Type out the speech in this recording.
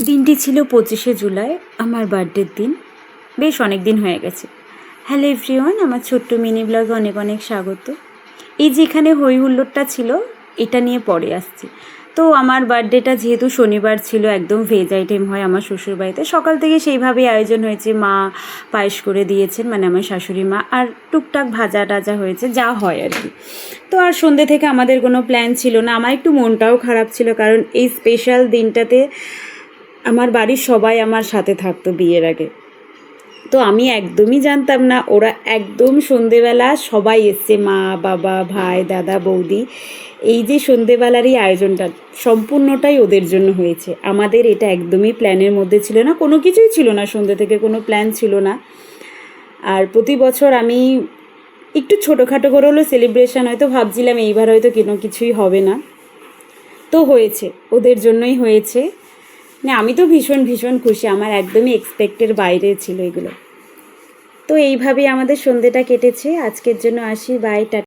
দিনটি ছিল 25শে জুলাই, আমার বার্থডের দিন। বেশ অনেক দিন হয়ে গেছে। হ্যালো এভরিওয়ান, আমার ছোট্ট মিনি ব্লগে অনেক অনেক স্বাগত। এই যে এখানে হই হুল্লোড়টা ছিল, এটা নিয়ে পরে আসছি। তো আমার বার্থডেটা যেহেতু শনিবার ছিল, একদম ভেজ আইটেম হয় আমার শ্বশুরবাড়িতে। সকাল থেকে সেইভাবেই আয়োজন হয়েছে। মা পায়েস করে দিয়েছেন, মানে আমার শাশুড়ি মা, আর টুকটাক ভাজা টাজা হয়েছে, যা হয় আর কি। তো আর সন্ধ্যে থেকে আমাদের কোনো প্ল্যান ছিল না। আমার একটু মনটাও খারাপ ছিল, কারণ এই স্পেশাল দিনটাতে আমার বাড়ির সবাই আমার সাথে থাকতো বিয়ের আগে। তো আমি একদমই জানতাম না, ওরা একদম সন্ধেবেলা সবাই এসছে, মা বাবা ভাই দাদা বৌদি। এই যে সন্ধেবেলার এই আয়োজনটা সম্পূর্ণটাই ওদের জন্য হয়েছে। আমাদের এটা একদমই প্ল্যানের মধ্যে ছিল না, কোনো কিছুই ছিল না, সন্ধ্যে থেকে কোনো প্ল্যান ছিল না। আর প্রতি বছর আমি একটু ছোটোখাটো করে হলো সেলিব্রেশন, হয়তো ভাবছিলাম এইবার হয়তো কোনো কিছুই হবে না, তো হয়েছে, ওদের জন্যই হয়েছে। না, আমি তো ভীষণ ভীষণ খুশি, আমার একদমই এক্সপেক্টের বাইরে ছিল এগুলো। তো এইভাবেই আমাদের সন্ধেটা কেটেছে। আজকের জন্য আসি, বাই, টাটা।